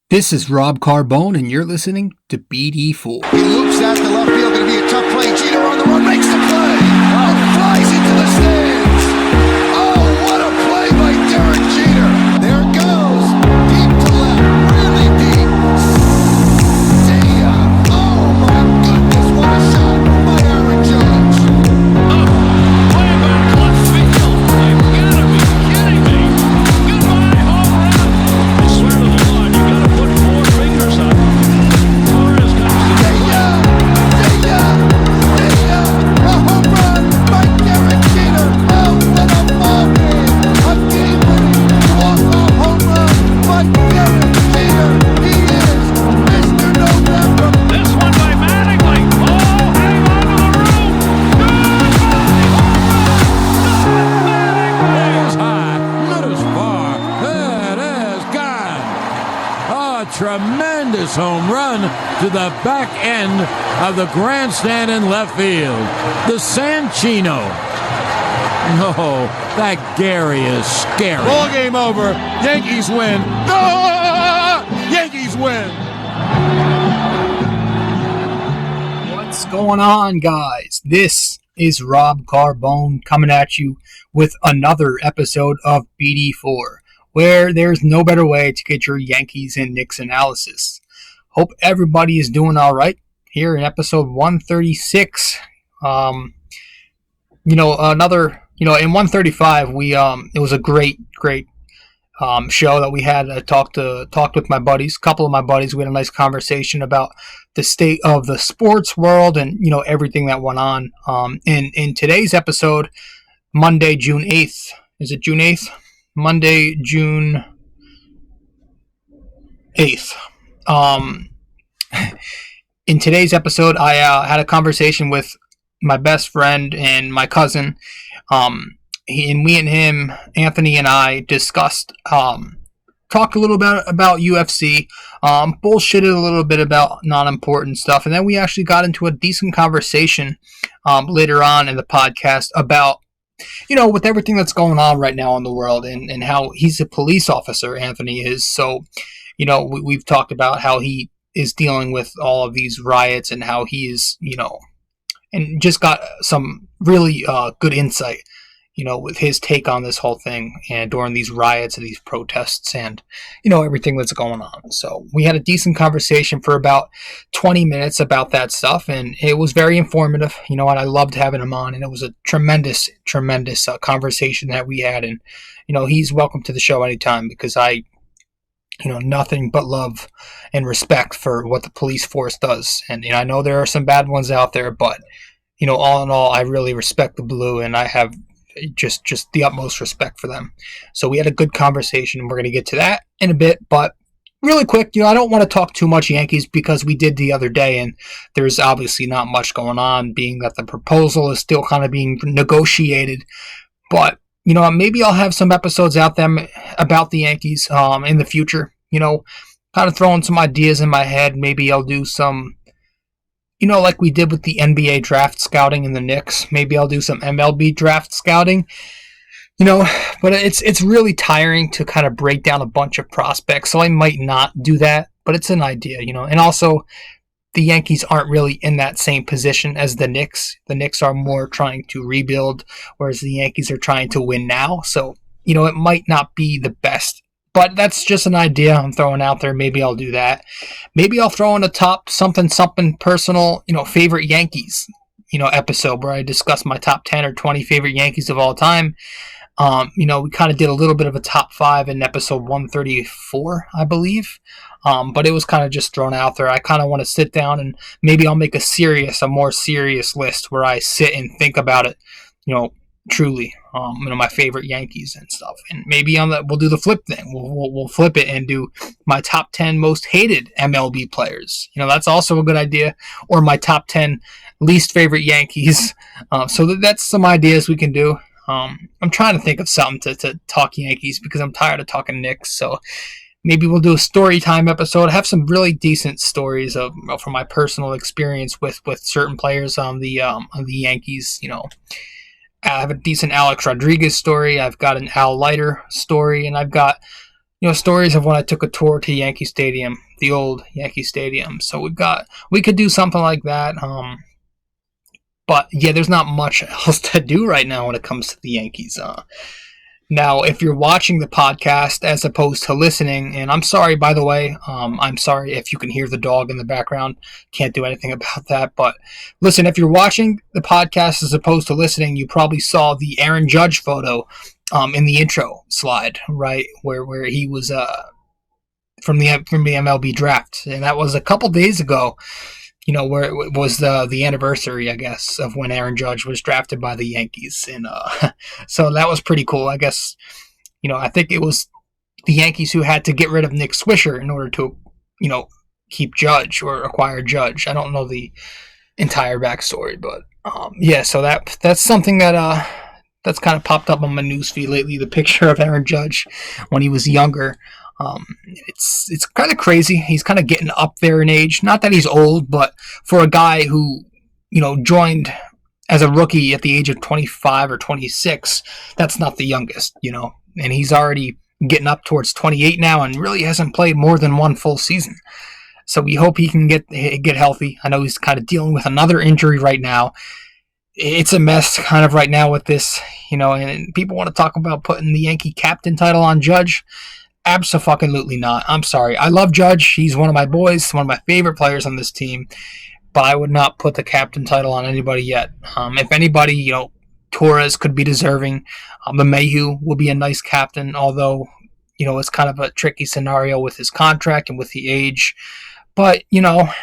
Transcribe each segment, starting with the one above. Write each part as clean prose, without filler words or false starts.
This is Rob Carbone, and you're listening to BD4. He loops out to left field. Going to be a tough play. Jeter on the run, makes the play. And flies into the stands. Oh, what a play by Derek Jeter. There it goes. Deep to left. Really deep. See ya. Oh, my goodness. What a shot by Aaron Judge. Way back left field. You've got to be kidding me. Goodbye, home run. I swear to the Lord, you got to put four fingers up. Torres comes to the plate. See ya. A home run by Derek Jeter. Oh, what a ball game. A game-winning walk-off home run by Derek Jeter. He is Mr. November. This one by Mattingly. Oh, hang on to the roof. Goodbye, home run. That is high, that is far, that is gone. A tremendous home run to the back end of the grandstand in left field. The Sanchino. Oh, that Gary is scary. Ball game over. Yankees win. Ah! Yankees win. What's going on, guys? This is Rob Carbone coming at you with another episode of BD4, where there's no better way to get your Yankees and Knicks analysis. Hope everybody is doing all right here in episode 136. In 135, it was a great show that we had. I talked with my buddies, a couple of my buddies. We had a nice conversation about the state of the sports world and everything that went on. In today's episode, Monday, June 8th. Is it June 8th? Monday, June 8th. In today's episode, I had a conversation with my best friend and my cousin. Me and him, Anthony and I, discussed, talked a little bit about UFC, bullshitted a little bit about non-important stuff, and then we actually got into a decent conversation later on in the podcast about, with everything that's going on right now in the world and how he's a police officer, Anthony is. So, we've talked about how he is dealing with all of these riots and how he is, and just got some really good insight, with his take on this whole thing and during these riots and these protests and, everything that's going on. So we had a decent conversation for about 20 minutes about that stuff, and it was very informative, and I loved having him on, and it was a tremendous conversation that we had. And, he's welcome to the show anytime because I, nothing but love and respect for what the police force does. And I know there are some bad ones out there, but, all in all, I really respect the Blue, and I have just the utmost respect for them. So we had a good conversation, and we're going to get to that in a bit. But really quick, I don't want to talk too much Yankees because we did the other day, and there's obviously not much going on, being that the proposal is still kind of being negotiated. But maybe I'll have some episodes out them about the Yankees in the future. Kind of throwing some ideas in my head. Maybe I'll do some, like we did with the NBA draft scouting in the Knicks. Maybe I'll do some MLB draft scouting. But it's really tiring to kind of break down a bunch of prospects. So I might not do that, but it's an idea, And also, the Yankees aren't really in that same position as the Knicks. The Knicks are more trying to rebuild, whereas the Yankees are trying to win now. So, it might not be the best. But that's just an idea I'm throwing out there. Maybe I'll do that. Maybe I'll throw in a top something personal, favorite Yankees, episode where I discuss my top 10 or 20 favorite Yankees of all time. We kind of did a little bit of a top 5 in episode 134, I believe. But it was kind of just thrown out there. I kind of want to sit down and maybe I'll make a more serious list where I sit and think about it, truly, my favorite Yankees and stuff. And maybe we'll do the flip thing. We'll flip it and do my top 10 most hated MLB players. That's also a good idea. Or my top 10 least favorite Yankees. So that's some ideas we can do. I'm trying to think of something to talk Yankees because I'm tired of talking Knicks. So maybe we'll do a story time episode. I have some really decent stories from my personal experience with certain players on the Yankees. I have a decent Alex Rodriguez story. I've got an Al Leiter story, and I've got stories of when I took a tour to Yankee Stadium, the old Yankee Stadium. So we could do something like that. But yeah, there's not much else to do right now when it comes to the Yankees. Now, if you're watching the podcast as opposed to listening, and I'm sorry, by the way, I'm sorry if you can hear the dog in the background. Can't do anything about that. But listen, if you're watching the podcast as opposed to listening, you probably saw the Aaron Judge photo in the intro slide, right, where he was from the MLB draft, and that was a couple days ago. Where it was the anniversary, I guess, of when Aaron Judge was drafted by the Yankees. And so that was pretty cool. I guess, I think it was the Yankees who had to get rid of Nick Swisher in order to, keep Judge or acquire Judge. I don't know the entire backstory, but yeah, so that's something that that's kind of popped up on my newsfeed lately, the picture of Aaron Judge when he was younger. It's kind of crazy. He's kind of getting up there in age. Not that he's old, but for a guy who, joined as a rookie at the age of 25 or 26, that's not the youngest, and he's already getting up towards 28 now and really hasn't played more than one full season. So we hope he can get healthy. I know he's kind of dealing with another injury right now. It's a mess kind of right now with this, and people want to talk about putting the Yankee captain title on Judge. Absolutely not. I'm sorry. I love Judge. He's one of my boys, one of my favorite players on this team, but I would not put the captain title on anybody yet. If anybody, Torres could be deserving. LeMahieu will be a nice captain, although, it's kind of a tricky scenario with his contract and with the age. But, Brett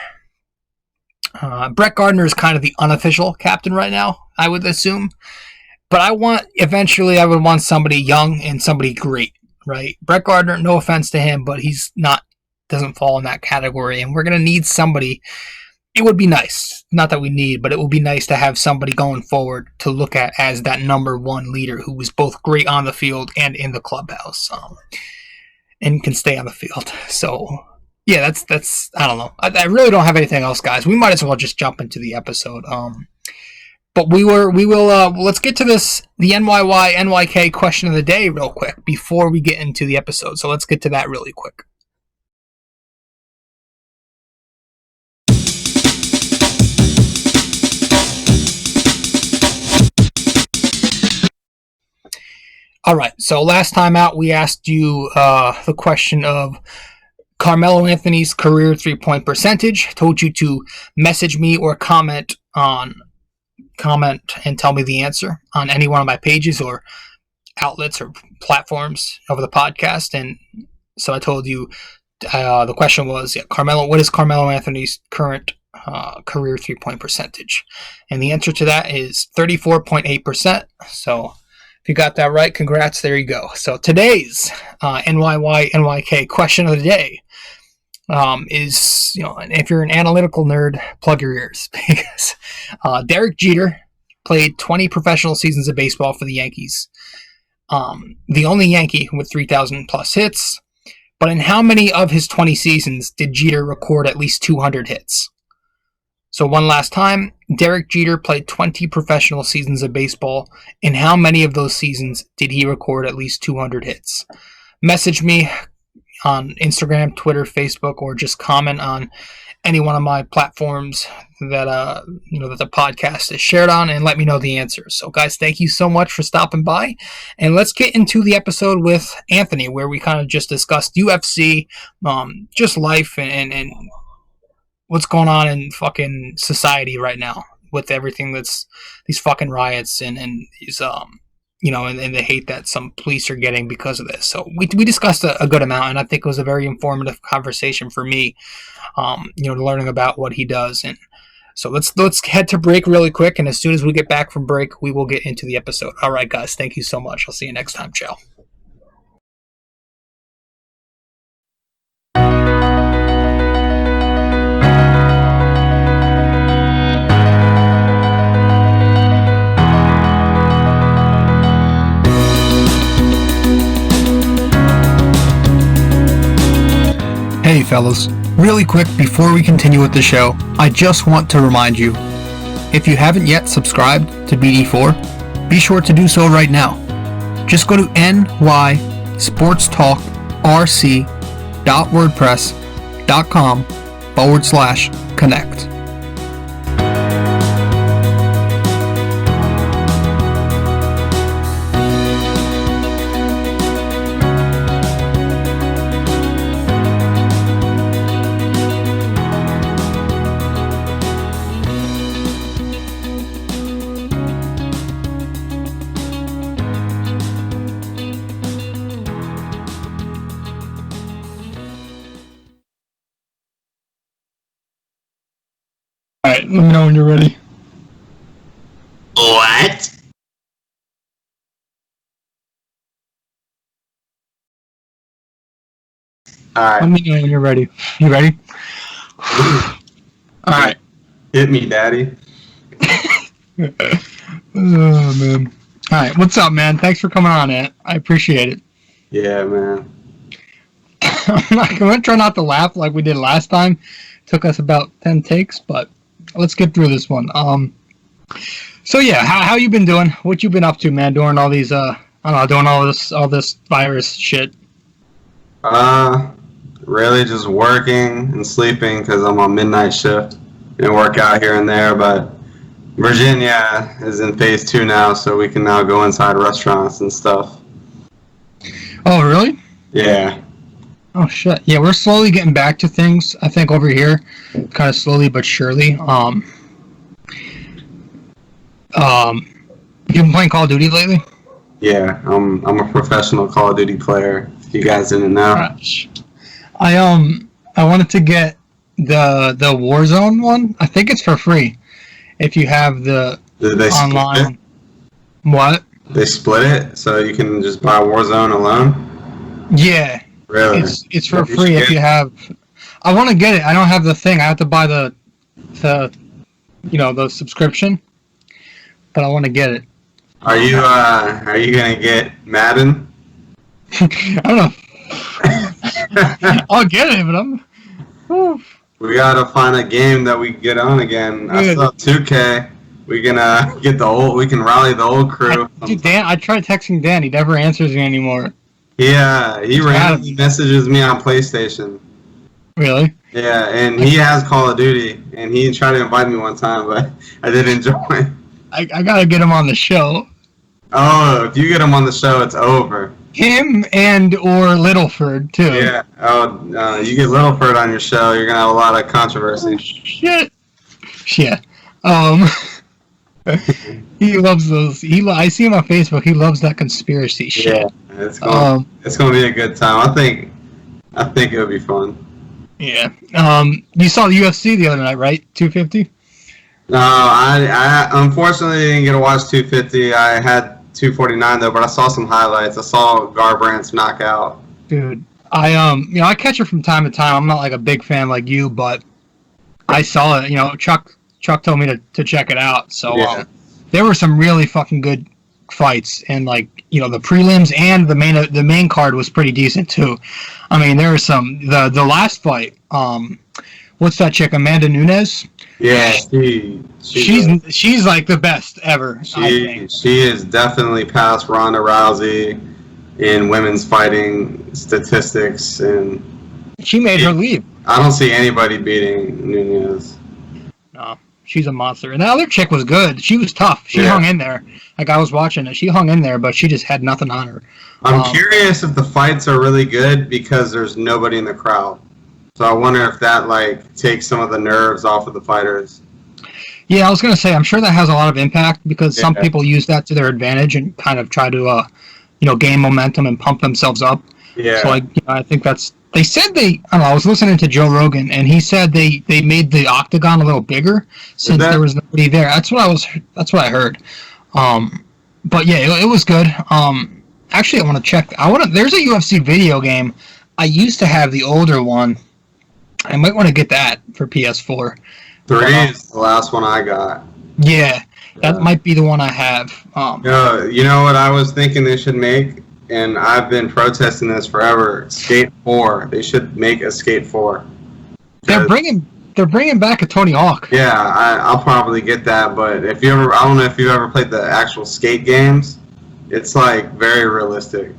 Gardner is kind of the unofficial captain right now, I would assume. But eventually I would want somebody young and somebody great. Right, Brett Gardner, no offense to him, but doesn't fall in that category, and we're going to need somebody. It would be nice, not that we need, but it would be nice to have somebody going forward to look at as that number one leader who was both great on the field and in the clubhouse, and can stay on the field. So, yeah, that's I don't know. I really don't have anything else, guys. We might as well just jump into the episode. But we will, let's get to the NYY NYK question of the day real quick before we get into the episode. So let's get to that really quick. All right. So last time out, we asked you the question of Carmelo Anthony's career 3-point percentage. Told you to message me or comment and tell me the answer on any one of my pages or outlets or platforms of the podcast. And so I told you the question was, Carmelo, what is Carmelo Anthony's current career 3-point percentage? And the answer to that is 34.8%. So if you got that right, congrats. There you go. So today's NYY NYK question of the day is, if you're an analytical nerd, plug your ears, because Derek Jeter played 20 professional seasons of baseball for the Yankees. The only Yankee with 3,000 plus hits. But in how many of his 20 seasons did Jeter record at least 200 hits? So one last time, Derek Jeter played 20 professional seasons of baseball. In how many of those seasons did he record at least 200 hits? Message me on Instagram, Twitter, Facebook, or just comment on any one of my platforms that that the podcast is shared on, and let me know the answers. So guys, thank you so much for stopping by, and let's get into the episode with Anthony, where we kind of just discussed UFC, just life and what's going on in fucking society right now with everything that's these fucking riots and these and the hate that some police are getting because of this. So we discussed a good amount, and I think it was a very informative conversation for me, learning about what he does. And so let's head to break really quick, and as soon as we get back from break, we will get into the episode. All right, guys, thank you so much. I'll see you next time. Ciao. Hey fellas, really quick before we continue with the show, I just want to remind you, if you haven't yet subscribed to BD4, be sure to do so right now. Just go to nysportstalk.com rc.wordpress.com/connect. Alright, let me know when you're ready. What? Let Alright, me know when you're ready. You ready? Alright. hit me, daddy. Oh, man. Alright, what's up, man? Thanks for coming on, Ant. I appreciate it. Yeah, man. I'm going to try not to laugh like we did last time. Took us about 10 takes, but let's get through this one. So yeah, how you been doing? What you been up to, man? Doing all these, I don't know, doing all this virus shit. Really just working and sleeping because I'm on midnight shift. And work out here and there, but Virginia is in phase 2 now, so we can now go inside restaurants and stuff. Oh, really? Yeah. Oh shit. Yeah, we're slowly getting back to things. I think over here, kind of slowly but surely. You been playing Call of Duty lately? Yeah, I'm a professional Call of Duty player. If you guys didn't know. Gosh. I wanted to get the Warzone one. I think it's for free if you have the Did they split online. it? What? They split it so you can just buy Warzone alone? Yeah. Really? It's for free if you have. I want to get it. I don't have the thing. I have to buy the subscription, but I want to get it. Are you gonna get Madden? I don't know. I'll get it, but I'm. Oof. We gotta find a game that we can get on again. I Good. saw 2K. We can get the old. We can rally the old crew. Dan, I tried texting Dan. He never answers me anymore. Yeah, he randomly messages me on PlayStation. Really? Yeah, and he has Call of Duty, and he tried to invite me one time, but I didn't join. I gotta get him on the show. Oh, if you get him on the show, it's over. Him and or Littleford too. Yeah. Oh, you get Littleford on your show, you're gonna have a lot of controversy. Shit. Yeah. He loves those. I see him on Facebook. He loves that conspiracy shit. Yeah, it's gonna be a good time. I think it'll be fun. Yeah. You saw the UFC the other night, right? 250. No, I unfortunately didn't get to watch 250. I had 249 though, but I saw some highlights. I saw Garbrandt's knockout. Dude, I catch it from time to time. I'm not like a big fan like you, but I saw it. Chuck told me to check it out. So Yeah. there were some really fucking good fights, and the prelims and the main card was pretty decent too. I mean, there was some the last fight. What's that chick, Amanda Nunes? Yeah, she's like the best ever. I think. She is definitely past Ronda Rousey in women's fighting statistics, and She made her leave. I don't see anybody beating Nunez. No, she's a monster. And the other chick was good. She was tough. She Yeah. hung in there. Like, I was watching it. She hung in there, but she just had nothing on her. I'm curious if the fights are really good because there's nobody in the crowd. So I wonder if that takes some of the nerves off of the fighters. Yeah, I was going to say, I'm sure that has a lot of impact because some Yeah. people use that to their advantage and kind of try to, gain momentum and pump themselves up. Yeah. So, I think they said I was listening to Joe Rogan, and he said they made the octagon a little bigger since there was nobody there. That's what I heard. But yeah, it was good. Actually, I want to check. There's a UFC video game. I used to have the older one. I might want to get that for PS4. 3 is the last one I got. Yeah, that might be the one I have. You know what I was thinking they should make, and I've been protesting this forever. Skate 4. They should make a Skate 4. They're bringing back a Tony Hawk. Yeah, I'll probably get that. But I don't know if you've ever played the actual Skate games. It's very realistic.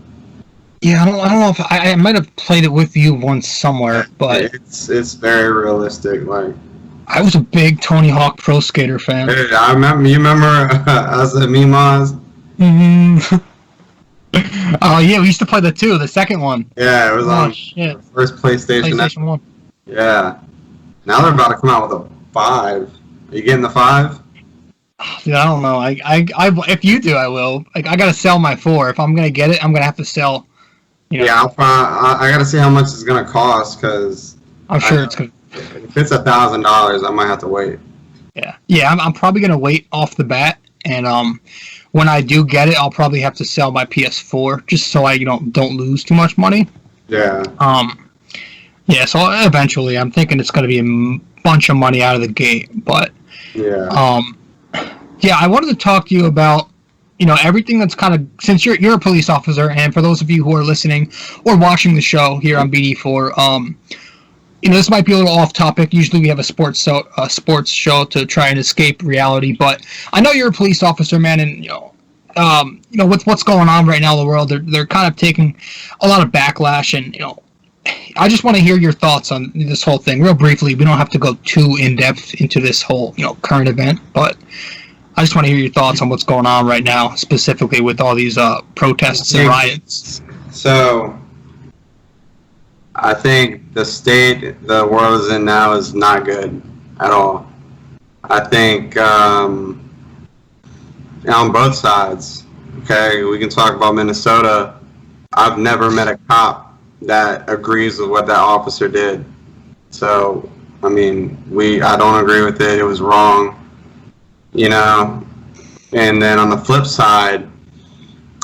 Yeah, I don't know if I might have played it with you once somewhere, but It's very realistic. Like, I was a big Tony Hawk Pro Skater fan. I remember. You remember us at Mima's? Mm-hmm. Oh yeah, we used to play the 2, the second one. Yeah, it was on Shit. the first PlayStation. PlayStation 1. Yeah. Now they're about to come out with a 5. Are you getting the 5? Dude, I don't know. I if you do, I will. Like, I gotta sell my 4. If I'm gonna get it, I'm gonna have to sell. You know, Yeah, I gotta see how much it's gonna cost, because I'm sure it's gonna. if it's $1,000, I might have to wait. Yeah. I'm probably gonna wait off the bat, and when I do get it, I'll probably have to sell my PS4 just so I don't lose too much money. Yeah. Yeah. So eventually, I'm thinking it's gonna be a bunch of money out of the gate, but Yeah. yeah, I wanted to talk to you about everything that's kind of, since you're a police officer, and for those of you who are listening or watching the show here on BD4, this might be a little off topic. Usually we have a sports show to try and escape reality, but I know you're a police officer, man, and with what's going on right now in the world, they're kind of taking a lot of backlash, and I just want to hear your thoughts on this whole thing real briefly. We don't have to go too in depth into this whole current event, but I just want to hear your thoughts on what's going on right now, specifically with all these protests and riots. So, I think the state the world is in now is not good at all. I think on both sides, okay, we can talk about Minnesota. I've never met a cop that agrees with what that officer did. So, I mean, I don't agree with it. It was wrong. And then on the flip side,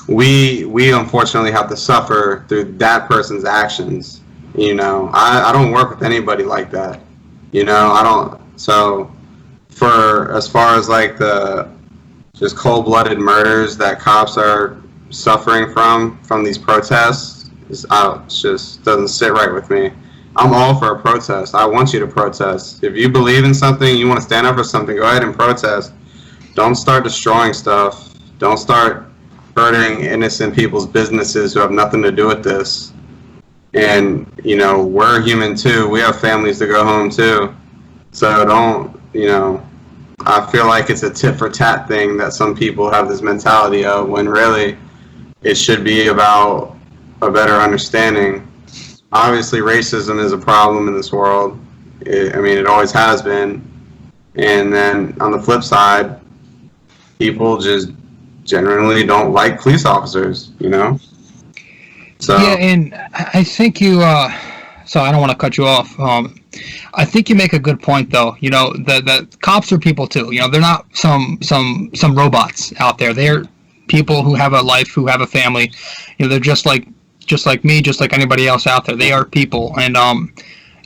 we unfortunately have to suffer through that person's actions. I don't work with anybody like that. I don't. So, for as far as like the just cold-blooded murders that cops are suffering from these protests, it just doesn't sit right with me. I'm all for a protest. I want you to protest. If you believe in something, you want to stand up for something, go ahead and protest. Don't start destroying stuff. Don't start hurting innocent people's businesses who have nothing to do with this. And, we're human too. We have families to go home too. So don't, I feel like it's a tit for tat thing that some people have this mentality of, when really it should be about a better understanding. Obviously, racism is a problem in this world. It always has been. And then on the flip side, people just generally don't like police officers, So yeah, and I think you. So I don't want to cut you off. I think you make a good point, though. The cops are people too. They're not some robots out there. They're people who have a life, who have a family. They're just like me, just like anybody else out there. They are people, and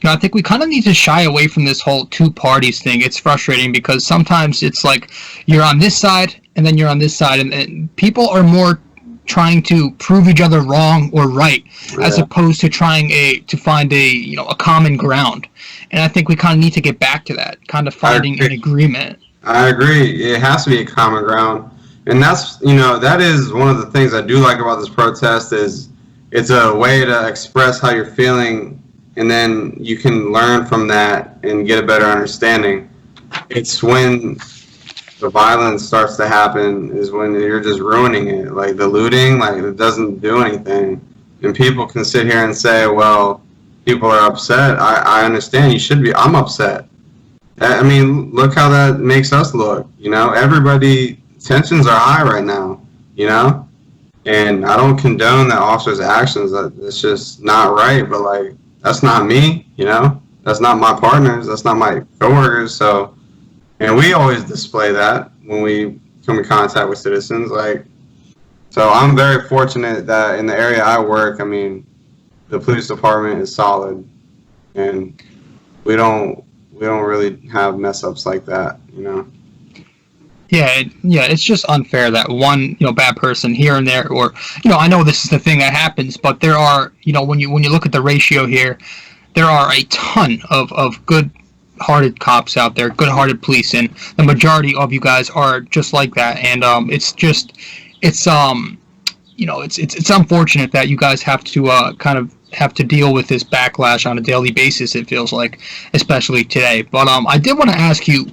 I think we kind of need to shy away from this whole two parties thing. It's frustrating because sometimes it's like you're on this side and then you're on this side, and people are more trying to prove each other wrong or right, as opposed to trying to find a common ground. And I think we kind of need to get back to that, kind of finding an agreement. I agree. It has to be a common ground, and that's that is one of the things I do like about this protest is it's a way to express how you're feeling, and then you can learn from that and get a better understanding. It's when the violence starts to happen is when you're just ruining it. Like the looting, like it doesn't do anything. And people can sit here and say, well, people are upset. I understand. You should be. I'm upset. Look how that makes us look. Everybody, tensions are high right now, and I don't condone that officer's actions. It's just not right. But like, that's not me, that's not my partners. That's not my coworkers. So, and we always display that when we come in contact with citizens. So I'm very fortunate that in the area I work, the police department is solid, and we don't really have mess ups like that, Yeah, it's just unfair that one, bad person here and there, or, I know this is the thing that happens, but there are, when you look at the ratio here, there are a ton of good-hearted cops out there, good-hearted police, and the majority of you guys are just like that, and it's unfortunate that you guys have to kind of have to deal with this backlash on a daily basis. It feels like, especially today. But I did want to ask you,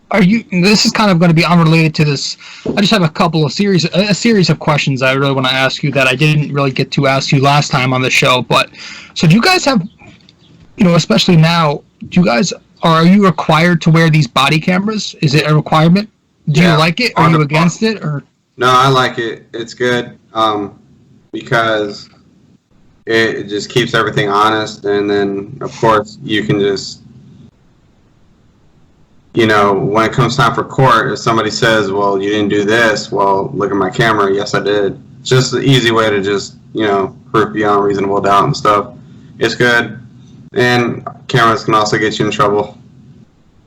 this is kind of going to be unrelated to this. I just have a series of questions I really want to ask you that I didn't really get to ask you last time on the show. But so do you guys have, especially now, are you required to wear these body cameras? Is it a requirement? Do you like it? Are you against it? Or no, I like it. It's good because it just keeps everything honest, and then of course you can just, when it comes time for court, if somebody says, well, you didn't do this, well, look at my camera, yes I did. It's just an easy way to just, prove beyond reasonable doubt and stuff. It's good, and cameras can also get you in trouble,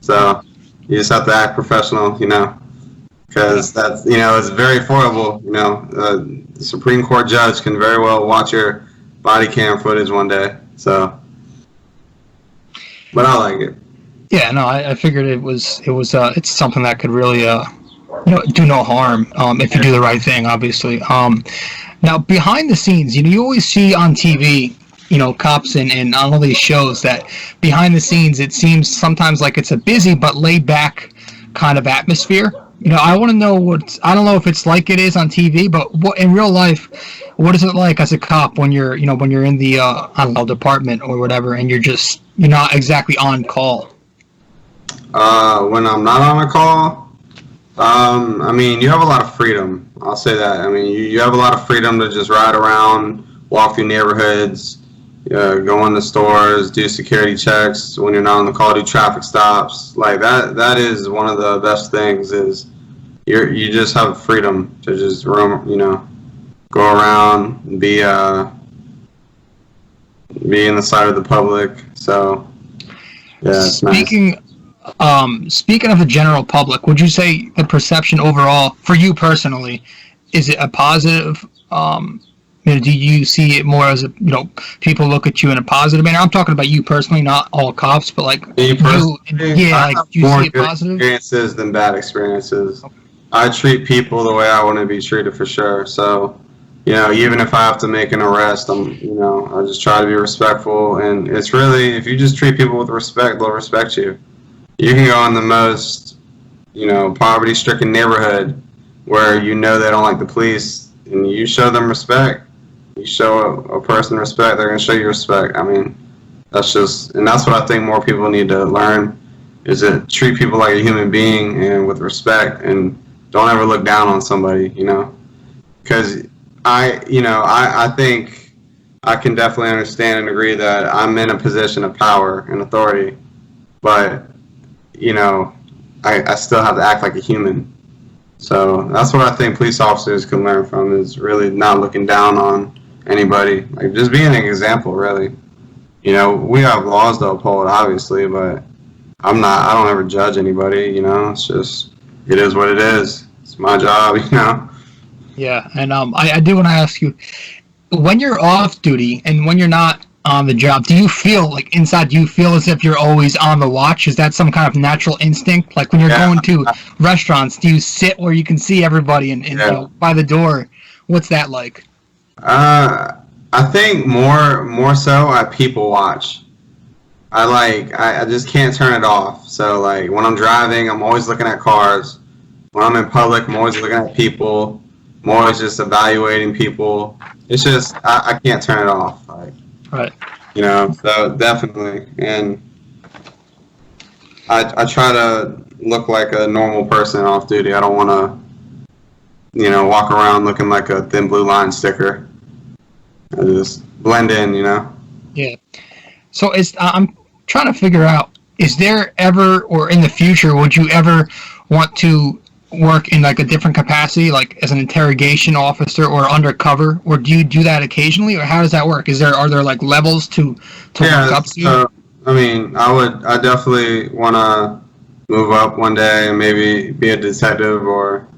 so you just have to act professional, because that's, it's very affordable. The Supreme Court judge can very well watch your body cam footage one day, so, but I like it. Yeah, no, I figured it's something that could really do no harm if you do the right thing, obviously. Now behind the scenes, you always see on TV, cops and on all these shows that behind the scenes it seems sometimes like it's a busy but laid back kind of atmosphere. I want to know I don't know if it's like it is on TV, but what in real life, what is it like as a cop when you're in the I don't know, department or whatever, and you're not exactly on call? When I'm not on a call, you have a lot of freedom. I'll say that. You have a lot of freedom to just ride around, walk through neighborhoods, go in the stores, do security checks when you're not on the call, do traffic stops. Like that is one of the best things, is you just have freedom to just roam, go around and be in the sight of the public. So yeah, it's Speaking of the general public, would you say the perception overall for you personally, is it a positive? Do you see it more as people look at you in a positive manner? I'm talking about you personally, not all cops, but like me personally, I have do you more see it good positive experiences than bad experiences. Okay. I treat people the way I want to be treated, for sure. So, even if I have to make an arrest, I just try to be respectful. And it's really, if you just treat people with respect, they'll respect you. You can go in the most, poverty-stricken neighborhood where they don't like the police, and you show them respect. You show a person respect, they're going to show you respect. That's what I think more people need to learn, is to treat people like a human being and with respect, and don't ever look down on somebody, because I think I can definitely understand and agree that I'm in a position of power and authority, but I still have to act like a human. So that's what I think police officers can learn from, is really not looking down on anybody, like just being an example, really. We have laws to uphold, obviously, but I don't ever judge anybody, it's just, it is what it is. It's my job, Yeah, and I do want to ask you, when you're off duty and when you're not on the job, do you feel like inside, do you feel as if you're always on the watch? Is that some kind of natural instinct? Like when you're going to restaurants, do you sit where you can see everybody and by the door? What's that like? I think more so I people watch. I just can't turn it off. So like when I'm driving, I'm always looking at cars. When I'm in public, I'm always looking at people. I'm always just evaluating people. It's just, I can't turn it off. Like, right. So definitely. And I try to look like a normal person off duty. I don't want to, walk around looking like a thin blue line sticker. I just blend in, Yeah. So I'm trying to figure out, is there ever, or in the future, would you ever want to work in like a different capacity, like as an interrogation officer or undercover, or do you do that occasionally, or how does that work? Are there like levels to work up to? I definitely want to move up one day and maybe be a detective or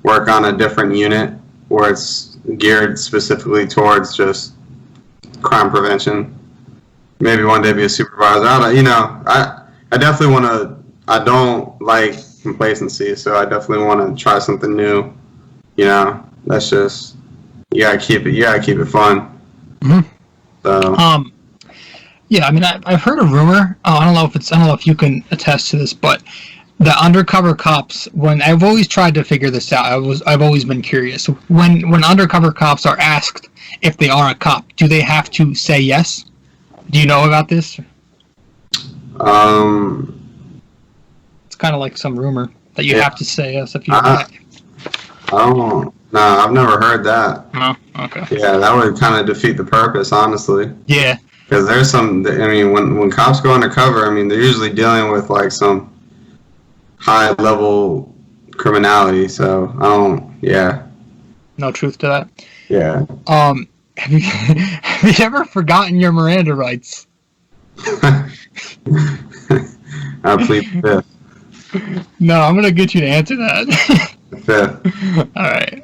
work on a different unit where it's geared specifically towards just crime prevention. Maybe one day be a supervisor. I definitely want to. I don't like complacency, so I definitely want to try something new. That's just, you gotta keep it fun. Mm-hmm. So. Yeah, I mean, I've heard a rumor. I don't know if you can attest to this, but the undercover cops. When I've always tried to figure this out, I've always been curious. When undercover cops are asked if they are a cop, do they have to say yes? Do you know about this? It's kind of like some rumor that you have to say yes if you're a cop. No, I've never heard that. No, okay. Yeah, that would kind of defeat the purpose, honestly. Yeah. Because there's some, I mean, when cops go undercover, I mean, they're usually dealing with like some high level criminality. So No truth to that. Yeah. Have you ever forgotten your Miranda rights? I plead the fifth. No, I'm gonna get you to answer that. The fifth. All right.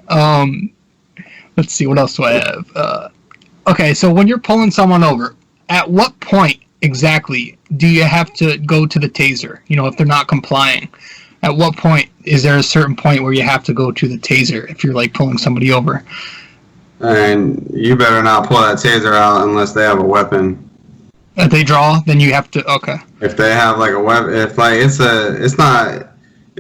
Let's see. What else do I have? Okay, so when you're pulling someone over, at what point exactly do you have to go to the taser? You know, if they're not complying, at what point is there a certain point where you have to go to the taser if you're like pulling somebody over? And you better not pull that taser out unless they have a weapon. If they draw, then you have to. Okay. If they have like a weapon, if like it's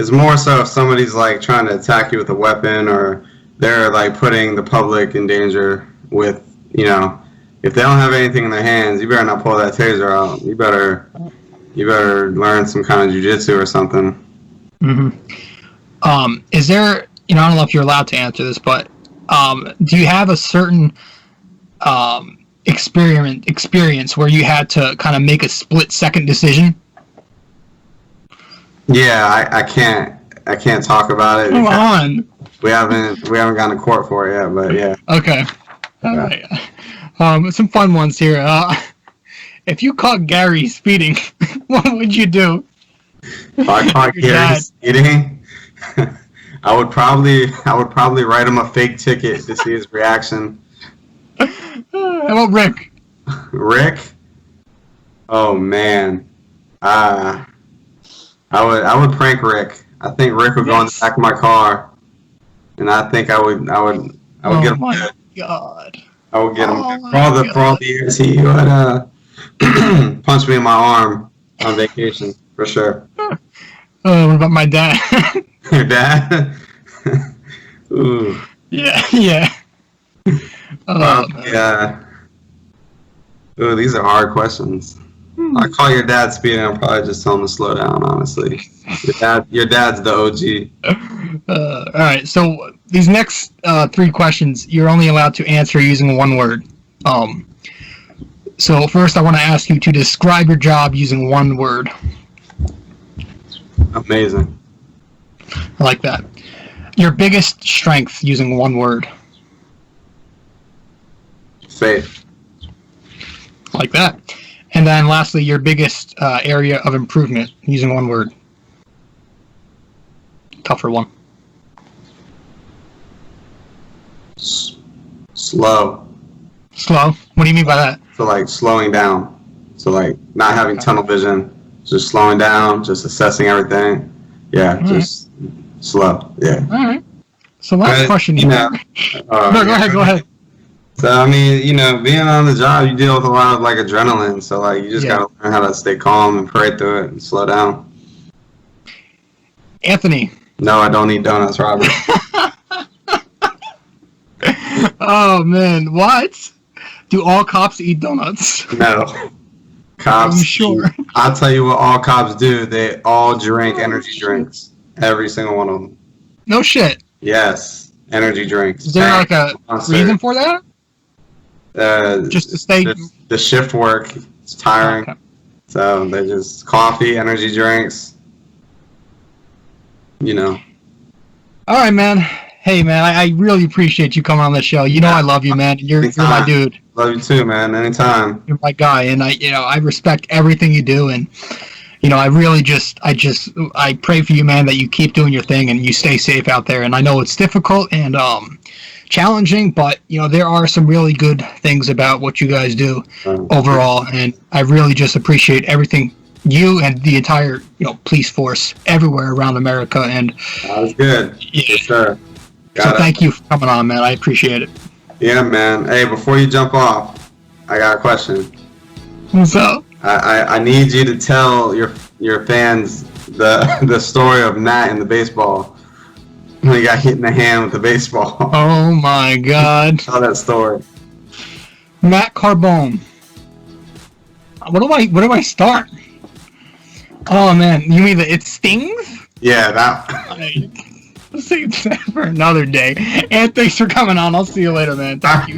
more so if somebody's like trying to attack you with a weapon or they're like putting the public in danger with, you know, if they don't have anything in their hands, you better not pull that taser out. You better learn some kind of jiu-jitsu or something. Mm-hmm. Is there, you know, I don't know if you're allowed to answer this, but do you have a certain experience where you had to kind of make a split-second decision? Yeah, I can't talk about it. Come on. We haven't gone to court for it yet, but yeah. Okay. All right. Some fun ones here. If you caught Gary speeding, what would you do? If I caught Gary speeding, I would probably write him a fake ticket to see his reaction. How about Rick? Rick? Oh man. I would prank Rick. I think Rick would go in the back of my car, and I think I would get him. Oh my God. I would get him for all the years he would punch me in my arm on vacation for sure. Oh, what about my dad? Your dad? Ooh. Yeah. Yeah. Ooh, these are hard questions. I call your dad speeding. I'll probably just tell him to slow down. Honestly, your dad's the OG. All right. So these next 3 questions, you're only allowed to answer using one word. So first, I want to ask you to describe your job using one word. Amazing. I like that. Your biggest strength using one word. Faith. I like that. And then lastly, your biggest area of improvement using one word. Tougher one. Slow. Slow? What do you mean by that? So like slowing down. So like not having tunnel vision, just slowing down, just assessing everything. Yeah, just slow. Yeah. All right. So last question. No, go ahead. So I mean, you know, being on the job, you deal with a lot of like adrenaline. So like, you just gotta learn how to stay calm and pray through it and slow down. Anthony. No, I don't eat donuts, Robert. Oh man, what? Do all cops eat donuts? No. Cops. I'm sure. I'll tell you what all cops do. They all drink energy drinks. Every single one of them. No shit. Yes, energy drinks. Is there like a reason for that? Just to stay. The shift work. It's tiring. Okay. So they just coffee, energy drinks. You know. All right, man. Hey, man, I really appreciate you coming on the show. You know I love you, man. You're my dude. Love you too, man. Anytime. You're my guy, and I respect everything you do, and I really I pray for you, man, that you keep doing your thing and you stay safe out there. And I know it's difficult and challenging, but there are some really good things about what you guys do overall, and I really just appreciate everything you and the entire police force everywhere around America. And that was good. Yeah. For sure. So thank you for coming on, man. I appreciate it. Yeah, man. Hey, before you jump off, I got a question. What's up? I need you to tell your fans the story of Matt in the baseball when he got hit in the hand with the baseball. Oh my God. Tell that story. Matt Carbone. Where do I start? Oh man, you mean it stings? Yeah, that. Let's save that for another day. And thanks for coming on. I'll see you later, man. Thank you.